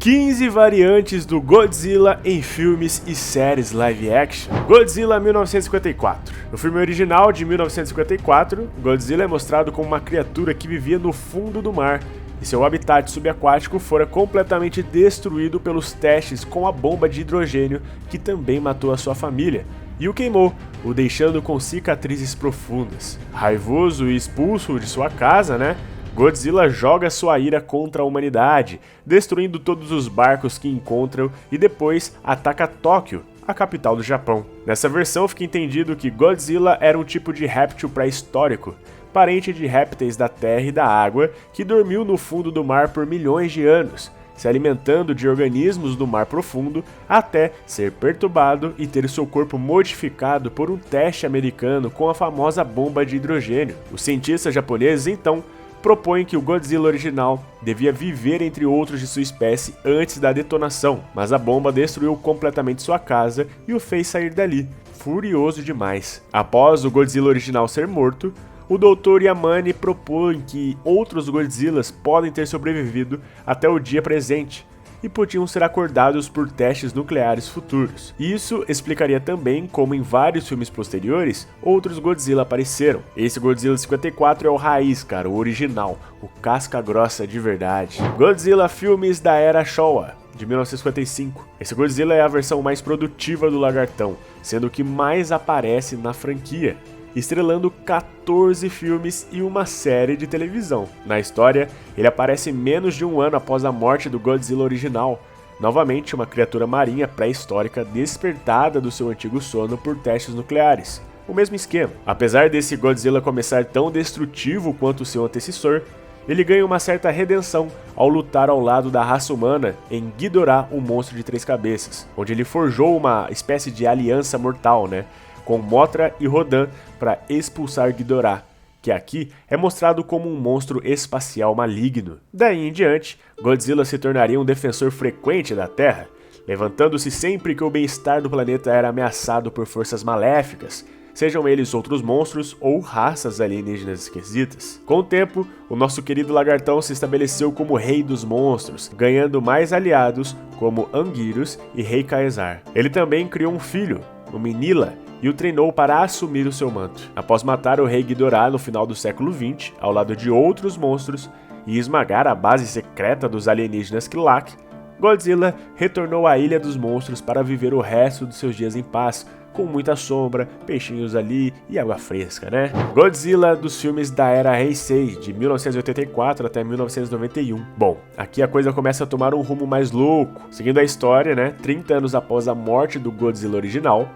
15 variantes do Godzilla em filmes e séries live action. Godzilla 1954. No filme original de 1954, Godzilla é mostrado como uma criatura que vivia no fundo do mar e seu habitat subaquático fora completamente destruído pelos testes com a bomba de hidrogênio que também matou a sua família e o queimou, o deixando com cicatrizes profundas. Raivoso e expulso de sua casa, Godzilla joga sua ira contra a humanidade, destruindo todos os barcos que encontram e depois ataca Tóquio, a capital do Japão. Nessa versão fica entendido que Godzilla era um tipo de réptil pré-histórico, parente de répteis da terra e da água, que dormiu no fundo do mar por milhões de anos, se alimentando de organismos do mar profundo até ser perturbado e ter seu corpo modificado por um teste americano com a famosa bomba de hidrogênio. Os cientistas japoneses, então, propõem que o Godzilla original devia viver entre outros de sua espécie antes da detonação, mas a bomba destruiu completamente sua casa e o fez sair dali, furioso demais. Após o Godzilla original ser morto, o Dr. Yamane propõe que outros Godzillas podem ter sobrevivido até o dia presente e podiam ser acordados por testes nucleares futuros. Isso explicaria também como em vários filmes posteriores, outros Godzilla apareceram. Esse Godzilla 54 é o raiz, cara, o original, o casca grossa de verdade. Godzilla filmes da era Showa, de 1955. Esse Godzilla é a versão mais produtiva do lagartão, sendo o que mais aparece na franquia, estrelando 14 filmes e uma série de televisão. Na história, ele aparece menos de um ano após a morte do Godzilla original, novamente uma criatura marinha pré-histórica despertada do seu antigo sono por testes nucleares. O mesmo esquema. Apesar desse Godzilla começar tão destrutivo quanto seu antecessor, ele ganha uma certa redenção ao lutar ao lado da raça humana em Ghidorah, o monstro de 3 cabeças, onde ele forjou uma espécie de aliança mortal, com Mothra e Rodan para expulsar Ghidorah, que aqui é mostrado como um monstro espacial maligno. Daí em diante, Godzilla se tornaria um defensor frequente da Terra, levantando-se sempre que o bem-estar do planeta era ameaçado por forças maléficas, sejam eles outros monstros ou raças alienígenas esquisitas. Com o tempo, o nosso querido lagartão se estabeleceu como rei dos monstros, ganhando mais aliados como Anguirus e Rei Caesar. Ele também criou um filho, o Minilla, e o treinou para assumir o seu manto. Após matar o rei Ghidorah no final do século XX, ao lado de outros monstros, e esmagar a base secreta dos alienígenas Kilak, Godzilla retornou à Ilha dos Monstros para viver o resto dos seus dias em paz, com muita sombra, peixinhos ali e água fresca, Godzilla dos filmes da era Heisei, de 1984 até 1991. Bom, aqui a coisa começa a tomar um rumo mais louco. Seguindo a história, 30 anos após a morte do Godzilla original,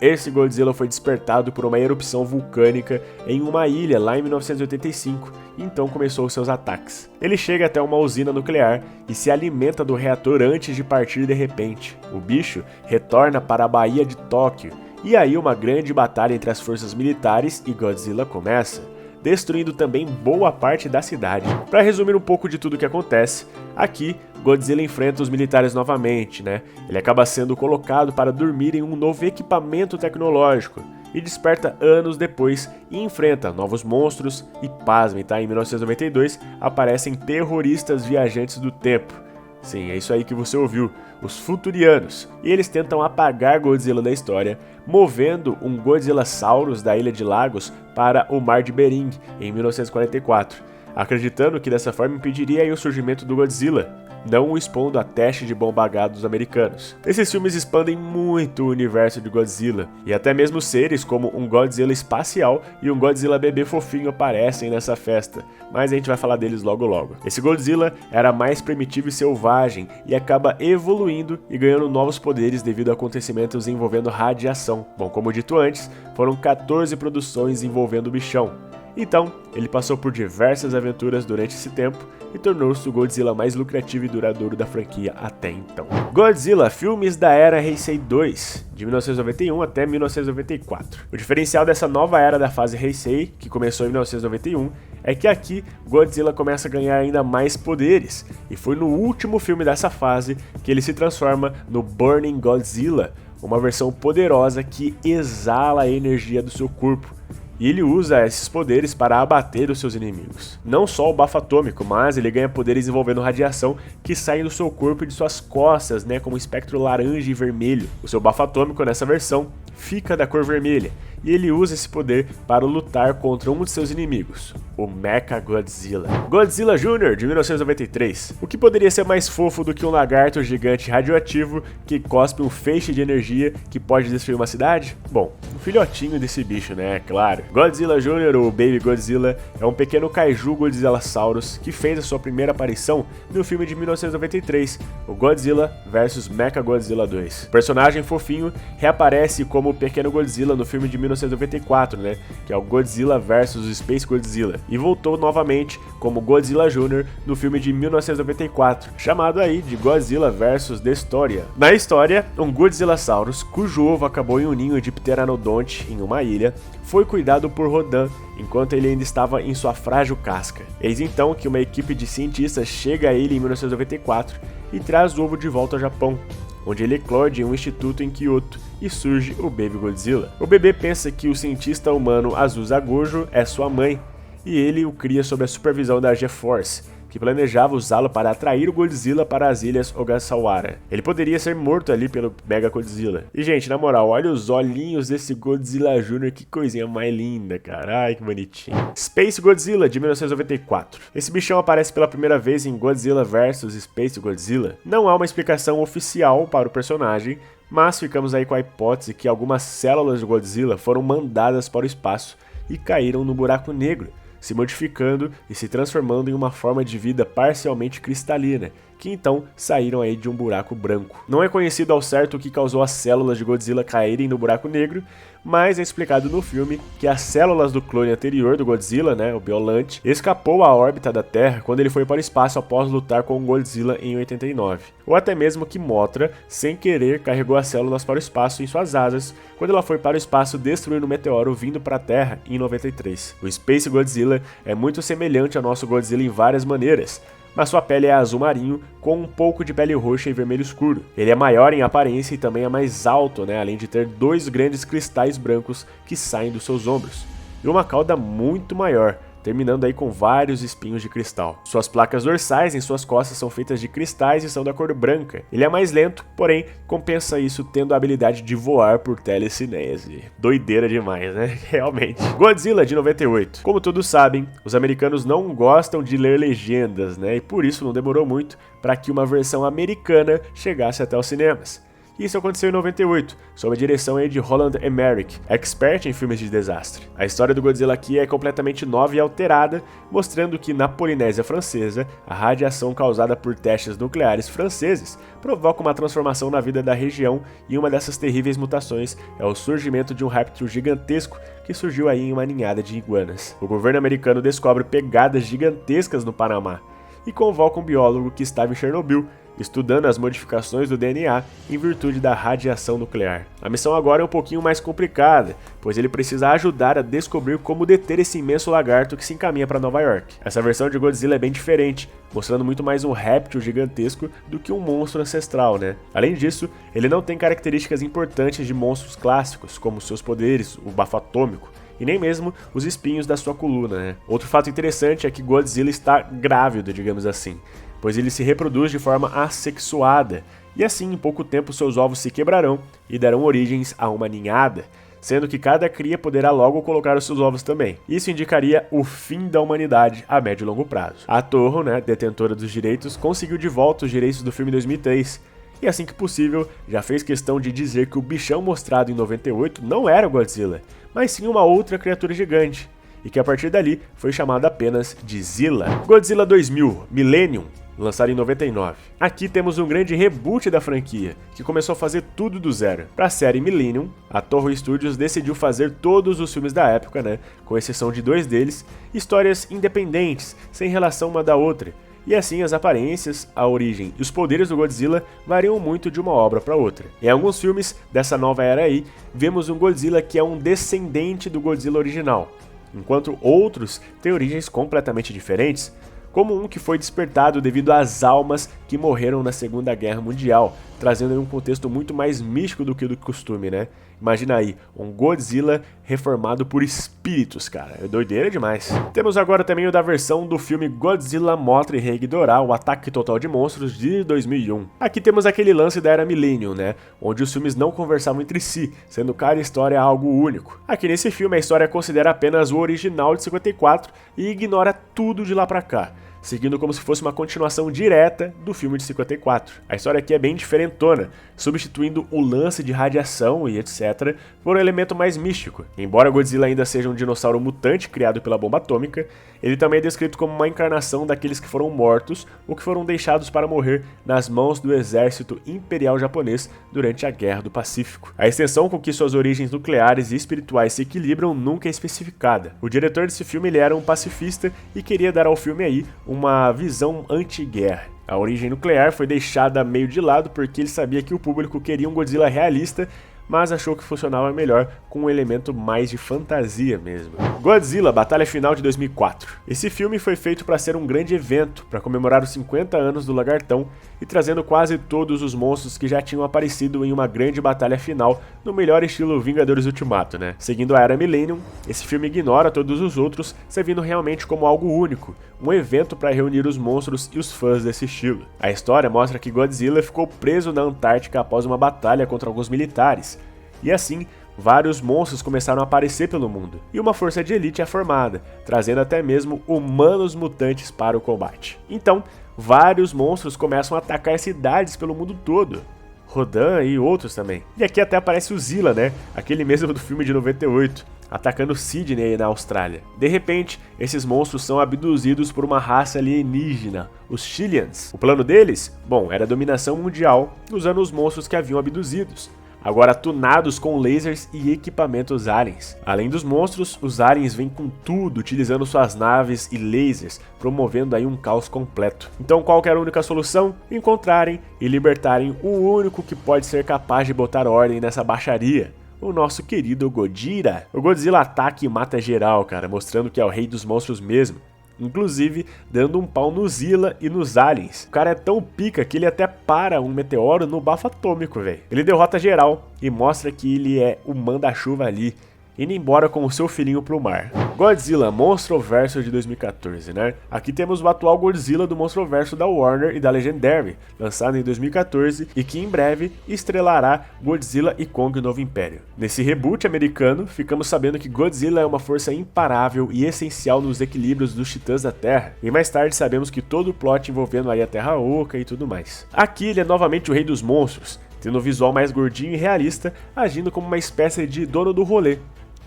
esse Godzilla foi despertado por uma erupção vulcânica em uma ilha lá em 1985, e então começou seus ataques. Ele chega até uma usina nuclear e se alimenta do reator antes de partir de repente. O bicho retorna para a Baía de Tóquio, e aí uma grande batalha entre as forças militares e Godzilla começa, destruindo também boa parte da cidade. Para resumir um pouco de tudo o que acontece, aqui Godzilla enfrenta os militares novamente, Ele acaba sendo colocado para dormir em um novo equipamento tecnológico e desperta anos depois e enfrenta novos monstros e, pasmem, em 1992 aparecem terroristas viajantes do tempo. Sim, é isso aí que você ouviu, os Futurianos. E eles tentam apagar Godzilla da história, movendo um Godzillasaurus da Ilha de Lagos para o Mar de Bering, em 1944, acreditando que dessa forma impediria o surgimento do Godzilla, não o expondo a teste de bomba H dos americanos. Esses filmes expandem muito o universo de Godzilla, e até mesmo seres como um Godzilla espacial e um Godzilla bebê fofinho aparecem nessa festa, mas a gente vai falar deles logo logo. Esse Godzilla era mais primitivo e selvagem, e acaba evoluindo e ganhando novos poderes devido a acontecimentos envolvendo radiação. Bom, como dito antes, foram 14 produções envolvendo o bichão. Então, ele passou por diversas aventuras durante esse tempo e tornou-se o Godzilla mais lucrativo e duradouro da franquia até então. Godzilla, filmes da era Heisei 2, de 1991 até 1994. O diferencial dessa nova era da fase Heisei, que começou em 1991, é que aqui Godzilla começa a ganhar ainda mais poderes, e foi no último filme dessa fase que ele se transforma no Burning Godzilla, uma versão poderosa que exala a energia do seu corpo. e ele usa esses poderes para abater os seus inimigos. Não só o bafo atômico, mas ele ganha poderes envolvendo radiação que saem do seu corpo e de suas costas, né, como um espectro laranja e vermelho. O seu bafo atômico nessa versão fica da cor vermelha, e ele usa esse poder para lutar contra um de seus inimigos, o Mechagodzilla. Godzilla Jr. de 1993. O que poderia ser mais fofo do que um lagarto gigante radioativo que cospe um feixe de energia que pode destruir uma cidade? Bom, um filhotinho desse bicho, né? Claro. Godzilla Jr., ou Baby Godzilla, é um pequeno kaiju Godzillasaurus que fez a sua primeira aparição no filme de 1993, o Godzilla vs Mechagodzilla 2. O personagem fofinho reaparece como o pequeno Godzilla no filme de 1994, né, que é o Godzilla vs Space Godzilla, e voltou novamente como Godzilla Jr. no filme de 1994, chamado aí de Godzilla vs Destoria. Na história, um Godzillasaurus, cujo ovo acabou em um ninho de pteranodonte em uma ilha, foi cuidado por Rodan enquanto ele ainda estava em sua frágil casca. Eis então que uma equipe de cientistas chega a ele em 1994 e traz o ovo de volta ao Japão, onde ele eclode em um instituto em Kyoto e surge o Baby Godzilla. O bebê pensa que o cientista humano Azusa Gojo é sua mãe, e ele o cria sob a supervisão da G-Force, que planejava usá-lo para atrair o Godzilla para as ilhas Ogasawara. Ele poderia ser morto ali pelo Mega Godzilla. E gente, na moral, olha os olhinhos desse Godzilla Jr., que coisinha mais linda, cara. Ai, que bonitinho. Space Godzilla, de 1994. Esse bichão aparece pela primeira vez em Godzilla vs Space Godzilla. Não há uma explicação oficial para o personagem, mas ficamos aí com a hipótese que algumas células do Godzilla foram mandadas para o espaço e caíram no buraco negro, se modificando e se transformando em uma forma de vida parcialmente cristalina, que então saíram aí de um buraco branco. Não é conhecido ao certo o que causou as células de Godzilla caírem no buraco negro, mas é explicado no filme que as células do clone anterior do Godzilla, né, o Biolante, escapou à órbita da Terra quando ele foi para o espaço após lutar com o Godzilla em 89. Ou até mesmo que Mothra, sem querer, carregou as células para o espaço em suas asas quando ela foi para o espaço destruir um meteoro vindo para a Terra em 93. O Space Godzilla é muito semelhante ao nosso Godzilla em várias maneiras, mas sua pele é azul marinho com um pouco de pele roxa e vermelho escuro. Ele é maior em aparência e também é mais alto, né, além de ter 2 grandes cristais brancos que saem dos seus ombros, e uma cauda muito maior, terminando aí com vários espinhos de cristal. Suas placas dorsais em suas costas são feitas de cristais e são da cor branca. Ele é mais lento, porém compensa isso tendo a habilidade de voar por telecinese. Doideira demais, né? Realmente. Godzilla, de 98. Como todos sabem, os americanos não gostam de ler legendas, né? E por isso não demorou muito para que uma versão americana chegasse até os cinemas. Isso aconteceu em 98, sob a direção aí de Roland Emmerich, expert em filmes de desastre. A história do Godzilla aqui é completamente nova e alterada, mostrando que na Polinésia Francesa, a radiação causada por testes nucleares franceses provoca uma transformação na vida da região, e uma dessas terríveis mutações é o surgimento de um réptil gigantesco que surgiu aí em uma ninhada de iguanas. O governo americano descobre pegadas gigantescas no Panamá e convoca um biólogo que estava em Chernobyl, estudando as modificações do DNA em virtude da radiação nuclear. A missão agora é um pouquinho mais complicada, pois ele precisa ajudar a descobrir como deter esse imenso lagarto que se encaminha para Nova York. Essa versão de Godzilla é bem diferente, mostrando muito mais um réptil gigantesco do que um monstro ancestral, né? Além disso, ele não tem características importantes de monstros clássicos, como seus poderes, o bafo atômico, e nem mesmo os espinhos da sua coluna, né? Outro fato interessante é que Godzilla está grávido, digamos assim, pois ele se reproduz de forma assexuada, e assim em pouco tempo seus ovos se quebrarão e darão origens a uma ninhada, sendo que cada cria poderá logo colocar os seus ovos também. Isso indicaria o fim da humanidade a médio e longo prazo. A Toho, né, detentora dos direitos, conseguiu de volta os direitos do filme em 2003, e assim que possível, já fez questão de dizer que o bichão mostrado em 98 não era o Godzilla, mas sim uma outra criatura gigante, e que a partir dali foi chamado apenas de Zilla. Godzilla 2000, Millennium, lançado em 99. Aqui temos um grande reboot da franquia, que começou a fazer tudo do zero. Para a série Millennium, a Toho Studios decidiu fazer todos os filmes da época, né, com exceção de 2 deles, histórias independentes, sem relação uma da outra, e assim as aparências, a origem e os poderes do Godzilla variam muito de uma obra para outra. Em alguns filmes dessa nova era aí, vemos um Godzilla que é um descendente do Godzilla original, enquanto outros têm origens completamente diferentes, como um que foi despertado devido às almas que morreram na Segunda Guerra Mundial, trazendo aí um contexto muito mais místico do que do costume, né? Imagina aí, um Godzilla reformado por espíritos, cara. É doideira demais. Temos agora também o da versão do filme Godzilla Mothra e Rei Ghidorah, o Ataque Total de Monstros, de 2001. Aqui temos aquele lance da Era Millennium, né? Onde os filmes não conversavam entre si, sendo cada história algo único. Aqui nesse filme a história considera apenas o original de 54 e ignora tudo de lá pra cá, seguindo como se fosse uma continuação direta do filme de 54. A história aqui é bem diferentona, substituindo o lance de radiação e etc. por um elemento mais místico. Embora Godzilla ainda seja um dinossauro mutante criado pela bomba atômica, ele também é descrito como uma encarnação daqueles que foram mortos ou que foram deixados para morrer nas mãos do exército imperial japonês durante a Guerra do Pacífico. A extensão com que suas origens nucleares e espirituais se equilibram nunca é especificada. O diretor desse filme ele era um pacifista e queria dar ao filme aí uma visão anti-guerra. A origem nuclear foi deixada meio de lado porque ele sabia que o público queria um Godzilla realista, mas achou que funcionava melhor com um elemento mais de fantasia mesmo. Godzilla, Batalha Final de 2004. Esse filme foi feito para ser um grande evento, para comemorar os 50 anos do Lagartão e trazendo quase todos os monstros que já tinham aparecido em uma grande batalha final, no melhor estilo Vingadores Ultimato, né? Seguindo a Era Millennium, esse filme ignora todos os outros, servindo realmente como algo único, um evento para reunir os monstros e os fãs desse estilo. A história mostra que Godzilla ficou preso na Antártica após uma batalha contra alguns militares, e assim, vários monstros começaram a aparecer pelo mundo, e uma força de elite é formada, trazendo até mesmo humanos mutantes para o combate. Então, vários monstros começam a atacar cidades pelo mundo todo, Rodan e outros também. E aqui até aparece o Zilla, né? Aquele mesmo do filme de 98, atacando Sydney na Austrália. De repente, esses monstros são abduzidos por uma raça alienígena, os Chileans. O plano deles? Bom, era a dominação mundial usando os monstros que haviam abduzidos, agora tunados com lasers e equipamentos aliens. Além dos monstros, os aliens vêm com tudo, utilizando suas naves e lasers, promovendo aí um caos completo. Então qual que era a única solução? Encontrarem e libertarem o único que pode ser capaz de botar ordem nessa baixaria, o nosso querido Gojira. O Godzilla ataca e mata geral, cara, mostrando que é o rei dos monstros mesmo, inclusive dando um pau no Zilla e nos aliens. O cara é tão pica que ele até para um meteoro no bafo atômico, velho. Ele derrota geral e mostra que ele é o manda-chuva ali, indo embora com o seu filhinho pro mar. Godzilla Monstroverso de 2014, né? Aqui temos o atual Godzilla do Monstroverso da Warner e da Legendary, lançado em 2014 e que em breve estrelará Godzilla e Kong Novo Império. Nesse reboot americano, ficamos sabendo que Godzilla é uma força imparável e essencial nos equilíbrios dos titãs da Terra, e mais tarde sabemos que todo o plot envolvendo aí a Terra Oca e tudo mais. Aqui ele é novamente o rei dos monstros, tendo um visual mais gordinho e realista, agindo como uma espécie de dono do rolê,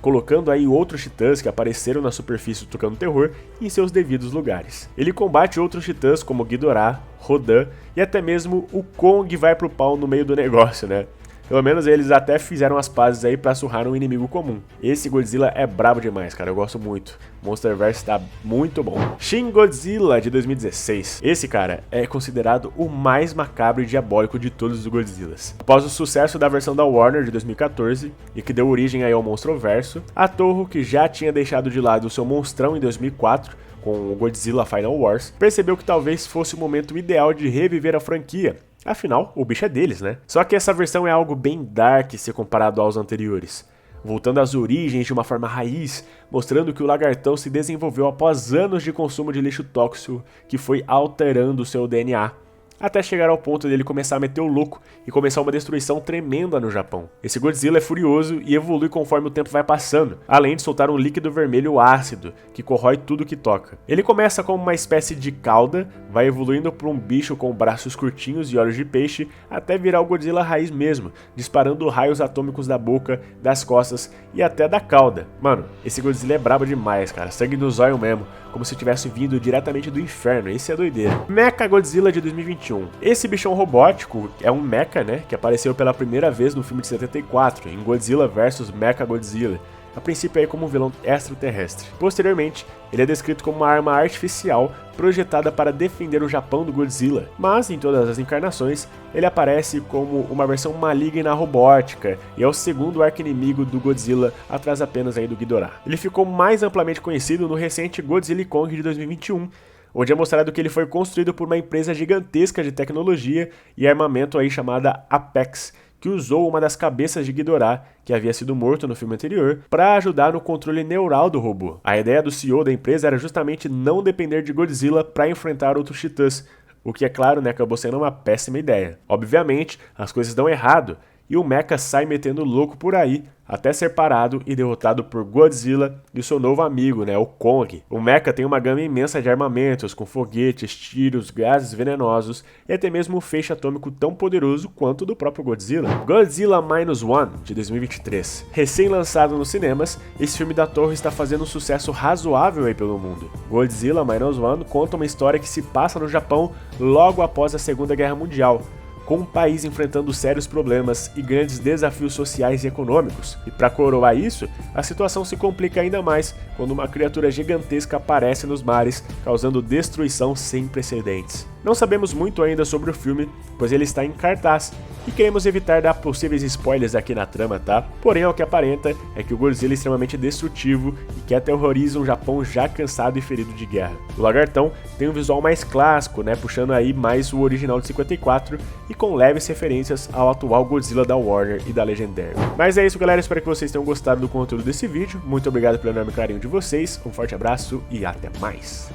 colocando aí outros titãs que apareceram na superfície tocando terror em seus devidos lugares. Ele combate outros titãs como Ghidorah, Rodan e até mesmo o Kong vai pro pau no meio do negócio, né? Pelo menos eles até fizeram as pazes aí pra surrar um inimigo comum. Esse Godzilla é brabo demais, cara, eu gosto muito. Monsterverse tá muito bom. Shin Godzilla de 2016. Esse, cara, é considerado o mais macabro e diabólico de todos os Godzillas. Após o sucesso da versão da Warner de 2014, e que deu origem aí ao Monstroverso, a Toho, que já tinha deixado de lado o seu monstrão em 2004, com o Godzilla Final Wars, percebeu que talvez fosse o momento ideal de reviver a franquia. Afinal, o bicho é deles, né? Só que essa versão é algo bem dark se comparado aos anteriores, voltando às origens de uma forma raiz, mostrando que o lagartão se desenvolveu após anos de consumo de lixo tóxico que foi alterando seu DNA, até chegar ao ponto dele começar a meter o louco e começar uma destruição tremenda no Japão. Esse Godzilla é furioso e evolui conforme o tempo vai passando, além de soltar um líquido vermelho ácido, que corrói tudo que toca. Ele começa como uma espécie de cauda, vai evoluindo para um bicho com braços curtinhos e olhos de peixe, até virar o Godzilla raiz mesmo, disparando raios atômicos da boca, das costas e até da cauda. Mano, esse Godzilla é brabo demais, cara, sangue no zóio mesmo, como se tivesse vindo diretamente do inferno, isso é doideira. Mecha Godzilla de 2021. Esse bichão robótico é um mecha, né, que apareceu pela primeira vez no filme de 74, em Godzilla vs Mecha Godzilla, a princípio aí como um vilão extraterrestre. Posteriormente, ele é descrito como uma arma artificial projetada para defender o Japão do Godzilla, mas em todas as encarnações, ele aparece como uma versão maligna robótica e é o segundo arqui-inimigo do Godzilla, atrás apenas aí do Ghidorah. Ele ficou mais amplamente conhecido no recente Godzilla e Kong de 2021, onde é mostrado que ele foi construído por uma empresa gigantesca de tecnologia e armamento aí chamada Apex, que usou uma das cabeças de Ghidorah, que havia sido morto no filme anterior, para ajudar no controle neural do robô. A ideia do CEO da empresa era justamente não depender de Godzilla para enfrentar outros titãs, o que, é claro, acabou sendo uma péssima ideia. Obviamente, as coisas dão errado, e o Mecha sai metendo louco por aí, até ser parado e derrotado por Godzilla e seu novo amigo, o Kong. O Mecha tem uma gama imensa de armamentos, com foguetes, tiros, gases venenosos e até mesmo um feixe atômico tão poderoso quanto o do próprio Godzilla. Godzilla Minus One, de 2023. Recém-lançado nos cinemas, esse filme da Torre está fazendo um sucesso razoável aí pelo mundo. Godzilla Minus One conta uma história que se passa no Japão logo após a Segunda Guerra Mundial, com o país enfrentando sérios problemas e grandes desafios sociais e econômicos. E para coroar isso, a situação se complica ainda mais quando uma criatura gigantesca aparece nos mares, causando destruição sem precedentes. Não sabemos muito ainda sobre o filme, pois ele está em cartaz, e queremos evitar dar possíveis spoilers aqui na trama, tá? Porém, ao que aparenta é que o Godzilla é extremamente destrutivo e que aterroriza um Japão já cansado e ferido de guerra. O lagartão tem um visual mais clássico, puxando aí mais o original de 54 e com leves referências ao atual Godzilla da Warner e da Legendary. Mas é isso, galera, espero que vocês tenham gostado do conteúdo desse vídeo. Muito obrigado pelo enorme carinho de vocês, um forte abraço e até mais!